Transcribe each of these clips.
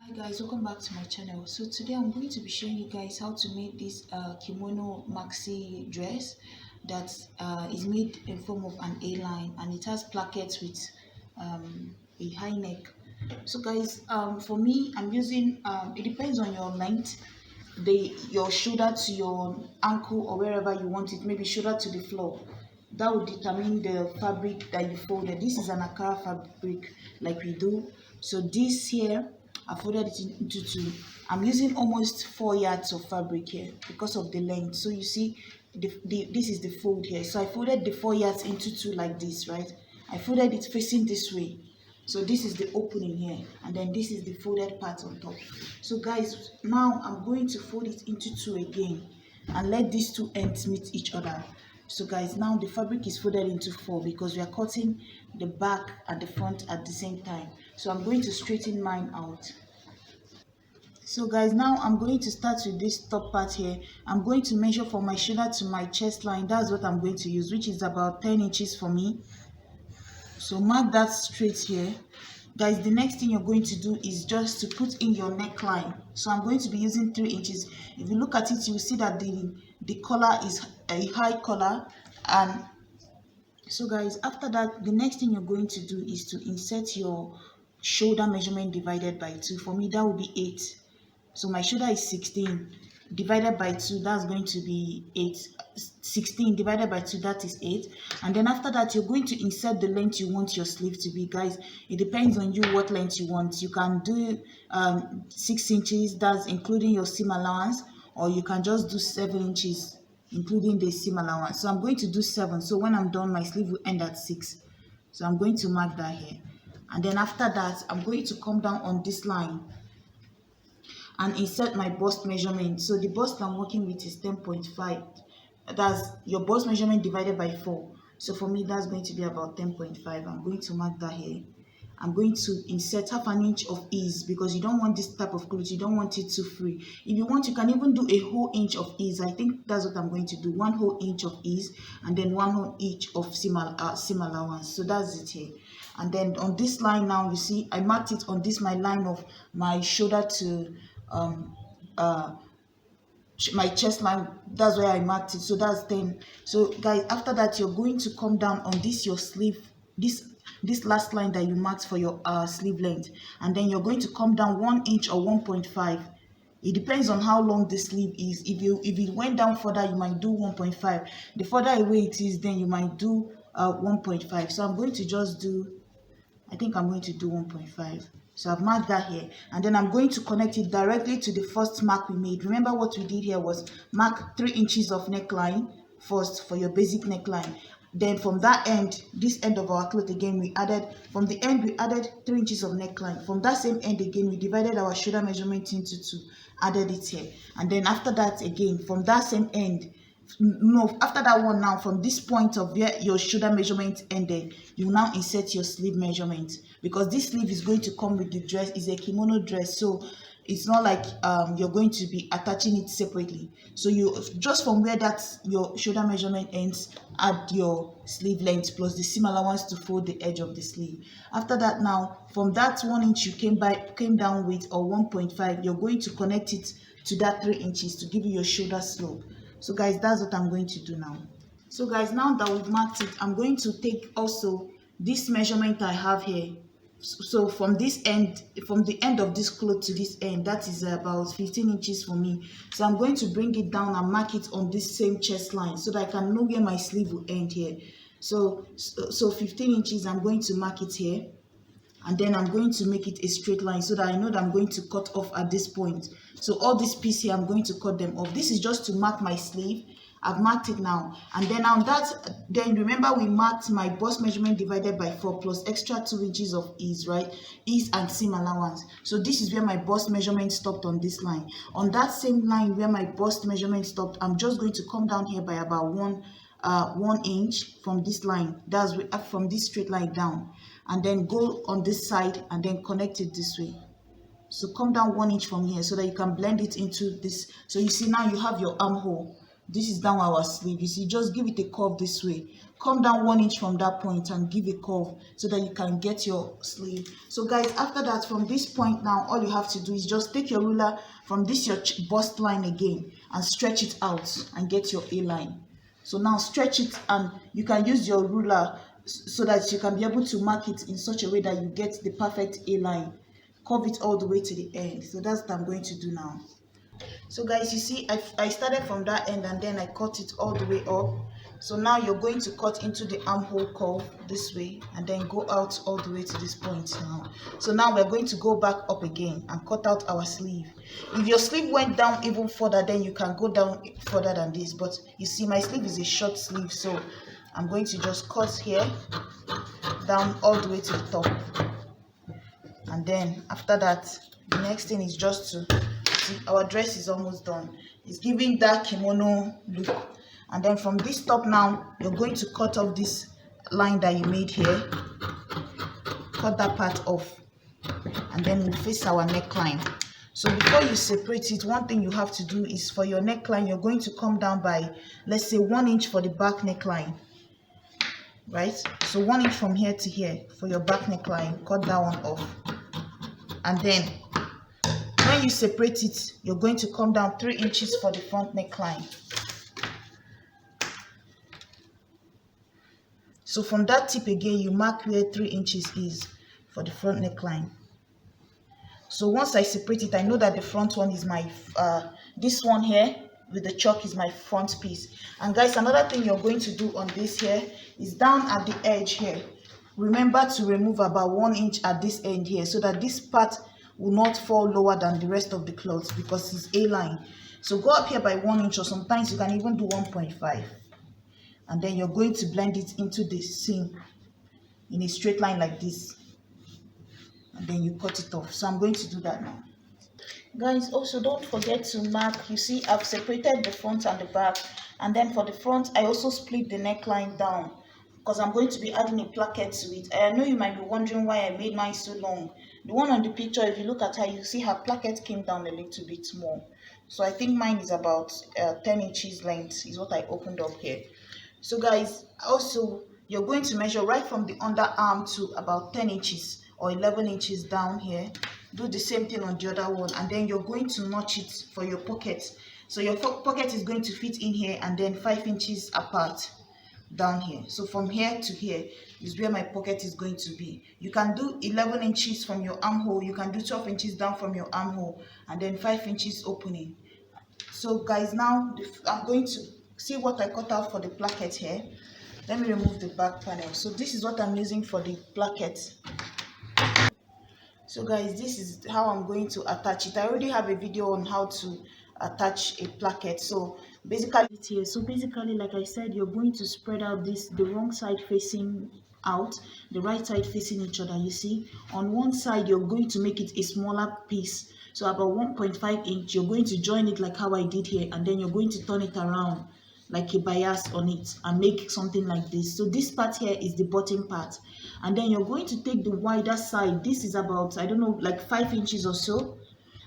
Hi guys, welcome back to my channel. So today I'm going to be showing you guys how to make this kimono maxi dress that is made in form of an A-line, and it has plackets with a high neck. So guys, for me, I'm using it depends on your length, your shoulder to your ankle or wherever you want it, maybe shoulder to the floor. That will determine the fabric that you folded. This is an akara fabric like we do. So this here, I folded it into two. I'm using almost 4 yards of fabric here because of the length. So you see, this is the fold here. So I folded the 4 yards into two like this, right? I folded it facing this way. So this is the opening here, and then this is the folded part on top. So guys, now I'm going to fold it into two again and let these two ends meet each other. So guys, now the fabric is folded into four because we are cutting the back and the front at the same time. So I'm going to straighten mine out. So guys, now I'm going to start with this top part here. I'm going to measure from my shoulder to my chest line. That's what I'm going to use, which is about 10 inches for me. So mark that straight here. Guys, the next thing you're going to do is just to put in your neckline. So I'm going to be using 3 inches. If you look at it, you will see that the collar is a high collar. And so guys, after that, the next thing you're going to do is to insert your shoulder measurement divided by 2. For me, that will be 8. So my shoulder is 16 divided by 2, that's going to be 8. 16 divided by 2, that is 8. And then after that, you're going to insert the length you want your sleeve to be. Guys, it depends on you what length you want. You can do 6 inches, that's including your seam allowance, or you can just do 7 inches including the seam allowance. So I'm going to do 7. So when I'm done, my sleeve will end at 6. So I'm going to mark that here. And then after that, I'm going to come down on this line and insert my bust measurement. So the bust I'm working with is 10.5. That's your bust measurement divided by 4. So for me, that's going to be about 10.5. I'm going to mark that here. I'm going to insert half an inch of ease because you don't want this type of clothes. You don't want it too free. If you want, you can even do a whole inch of ease. I think that's what I'm going to do. 1 whole inch of ease and then 1 whole inch of seam allowance. So that's it here. And then on this line now, you see, I marked it on this my line of my shoulder to my chest line. That's where I marked it. So that's 10. So guys, after that, you're going to come down on this your sleeve, this last line that you marked for your sleeve length, and then you're going to come down 1 inch or 1.5. It depends on how long the sleeve is. If it went down further, you might do 1.5. The further away it is, then you might do 1.5. So I'm going to just do, I think I'm going to do 1.5. So I've marked that here, and then I'm going to connect it directly to the first mark we made. Remember what we did here was mark 3 inches of neckline first for your basic neckline. Then from that end, this end of our cloth again, we added, from the end we added 3 inches of neckline. From that same end again, we divided our shoulder measurement into 2, added it here. And then after that again, from that same end, no, after that one now, from this point of where your shoulder measurement ended, you now insert your sleeve measurement, because this sleeve is going to come with the dress. It's a kimono dress, so it's not like you're going to be attaching it separately. So you just from where that your shoulder measurement ends, add your sleeve length plus the seam allowance to fold the edge of the sleeve. After that now, from that 1 inch you came down with, or 1.5, you're going to connect it to that 3 inches to give you your shoulder slope. So guys, that's what I'm going to do now. So guys, now that we've marked it, I'm going to take also this measurement I have here. So from this end, from the end of this cloth to this end, that is about 15 inches for me. So I'm going to bring it down and mark it on this same chest line so that I can know where my sleeve will end here. So 15 inches, I'm going to mark it here. And then I'm going to make it a straight line so that I know that I'm going to cut off at this point. So all this piece here, I'm going to cut them off. This is just to mark my sleeve. I've marked it now. And then on that, then remember we marked my bust measurement divided by 4 plus extra 2 inches of ease, right? Ease and seam allowance. So this is where my bust measurement stopped on this line. On that same line where my bust measurement stopped, I'm just going to come down here by about 1 inch from this line. That's from this straight line down, and then go on this side and then connect it this way. So come down 1 inch from here so that you can blend it into this. So you see now you have your armhole. This is down our sleeve. You see, just give it a curve this way. Come down 1 inch from that point and give a curve so that you can get your sleeve. So guys, after that, from this point now, all you have to do is just take your ruler from this your bust line again and stretch it out and get your A line. So now stretch it, and you can use your ruler so that you can be able to mark it in such a way that you get the perfect A line. Curve it all the way to the end. So that's what I'm going to do now. So guys, you see, I started from that end and then I cut it all the way up. So now you're going to cut into the armhole curve this way and then go out all the way to this point now. So now we're going to go back up again and cut out our sleeve. If your sleeve went down even further, then you can go down further than this. But you see, my sleeve is a short sleeve, so I'm going to just cut here down all the way to the top. And then after that, the next thing is just to see, our dress is almost done. It's giving that kimono look. And then from this top now, you're going to cut off this line that you made here. Cut that part off. And then we'll face our neckline. So before you separate it, one thing you have to do is for your neckline, you're going to come down by, let's say, 1 inch for the back neckline. Right? So 1 inch from here to here for your back neckline. Cut that one off. And then when you separate it, you're going to come down 3 inches for the front neckline. So from that tip again, you mark where 3 inches is for the front neckline. So once I separate it, I know that the front one is my, this one here with the chalk is my front piece. And guys, another thing you're going to do on this here is down at the edge here. Remember to remove about 1 inch at this end here so that this part will not fall lower than the rest of the cloth because it's A-line. So go up here by 1 inch, or sometimes you can even do 1.5. And then you're going to blend it into the seam in a straight line like this. And then you cut it off. So I'm going to do that now. Guys, also don't forget to mark. You see, I've separated the front and the back. And then for the front, I also split the neckline down, because I'm going to be adding a placket to it. I know you might be wondering why I made mine so long. The one on the picture, if you look at her, you see her placket came down a little bit more. So I think mine is about 10 inches length is what I opened up here. So guys, also you're going to measure right from the underarm to about 10 inches or 11 inches down here. Do the same thing on the other one, and then you're going to notch it for your pocket. So your pocket is going to fit in here and then 5 inches apart down here. So from here to here is where my pocket is going to be. You can do 11 inches from your armhole, you can do 12 inches down from your armhole, and then 5 inches opening. So guys, now I'm going to see what I cut out for the placket here. Let me remove the back panel. So this is what I'm using for the placket. So guys, this is how I'm going to attach it. I already have a video on how to attach a placket. So basically it's here. So basically, like I said, you're going to spread out this, the wrong side facing out, the right side facing each other. You see, on one side you're going to make it a smaller piece, so about 1.5 inch. You're going to join it like how I did here, and then you're going to turn it around like a bias on it and make something like this. So this part here is the bottom part, and then you're going to take the wider side. This is about, I don't know, like 5 inches or so,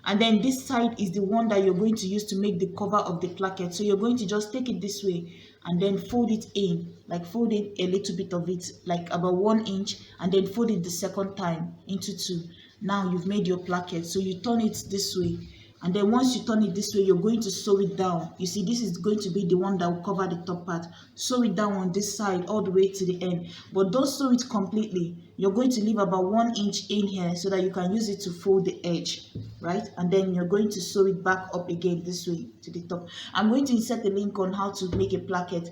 and then this side is the one that you're going to use to make the cover of the placket. So you're going to just take it this way and then fold it in, like fold it a little bit of it, like about 1 inch, and then fold it the second time into 2. Now you've made your placket. So you turn it this way, and then once you turn it this way, you're going to sew it down. You see, this is going to be the one that will cover the top part. Sew it down on this side all the way to the end, but don't sew it completely. You're going to leave about 1 inch in here so that you can use it to fold the edge, right? And then you're going to sew it back up again this way to the top. I'm going to insert a link on how to make a placket,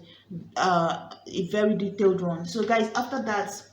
a very detailed one. So guys, after that,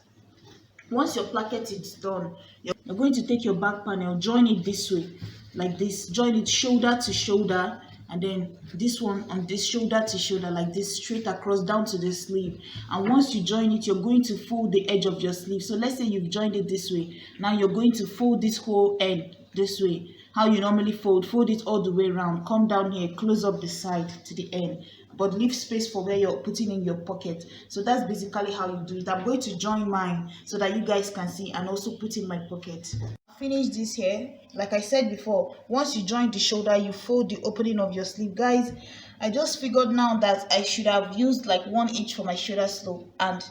once your placket is done, you're going to take your back panel, join it this way, like this, join it shoulder to shoulder, and then this one on this shoulder to shoulder, like this, straight across down to the sleeve. And once you join it, you're going to fold the edge of your sleeve. So let's say you've joined it this way. Now you're going to fold this whole end this way, how you normally fold it all the way around. Come down here, close up the side to the end, but leave space for where you're putting in your pocket. So that's basically how you do it. I'm going to join mine so that you guys can see and also put in my pocket. Finish this here. Like I said before, once you join the shoulder, you fold the opening of your sleeve. Guys, I just figured now that I should have used like 1 inch for my shoulder slope, and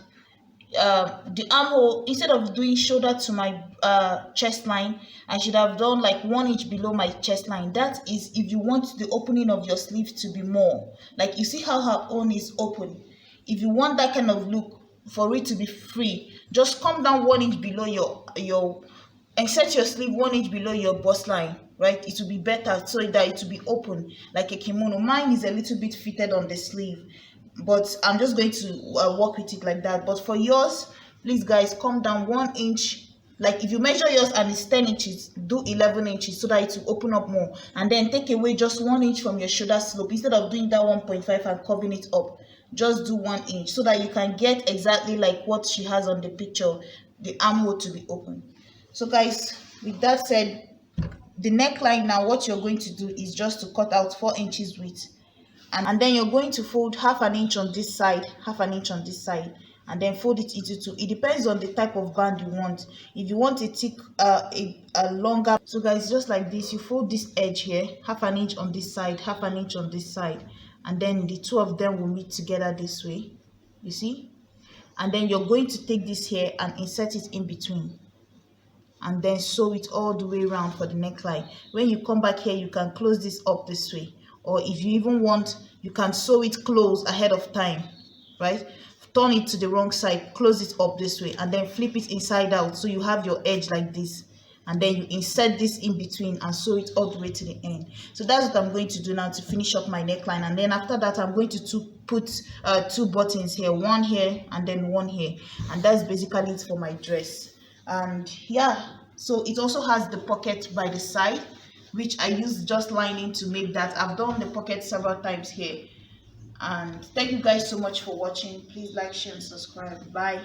the armhole, instead of doing shoulder to my chest line, I should have done like 1 inch below my chest line. That is if you want the opening of your sleeve to be more, like you see how her own is open. If you want that kind of look, for it to be free, just come down 1 inch below your insert your sleeve 1 inch below your bust line, right? It will be better so that it will be open like a kimono. Mine is a little bit fitted on the sleeve, but I'm just going to work with it like that. But for yours, please guys, come down 1 inch. Like if you measure yours and it's 10 inches, do 11 inches so that it will open up more, and then take away just 1 inch from your shoulder slope. Instead of doing that 1.5 and curving it up, just do 1 inch so that you can get exactly like what she has on the picture, the armhole to be open. So guys, with that said, the neckline now, what you're going to do is just to cut out 4 inches width, and then you're going to fold half an inch on this side, half an inch on this side, and then fold it into two. It depends on the type of band you want. If you want a thick a longer, so guys, just like this, you fold this edge here, half an inch on this side, half an inch on this side, and then the two of them will meet together this way, you see. And then you're going to take this here and insert it in between, and then sew it all the way around for the neckline. When you come back here, you can close this up this way, or if you even want, you can sew it close ahead of time, right? Turn it to the wrong side, close it up this way, and then flip it inside out so you have your edge like this, and then you insert this in between and sew it all the way to the end. So that's what I'm going to do now to finish up my neckline. And then after that, I'm going to put two buttons here, one here and then one here, and that's basically it for my dress. And yeah, so it also has the pocket by the side, which I use just lining to make that. I've done the pocket several times here. And thank you guys so much for watching. Please like, share and subscribe. Bye.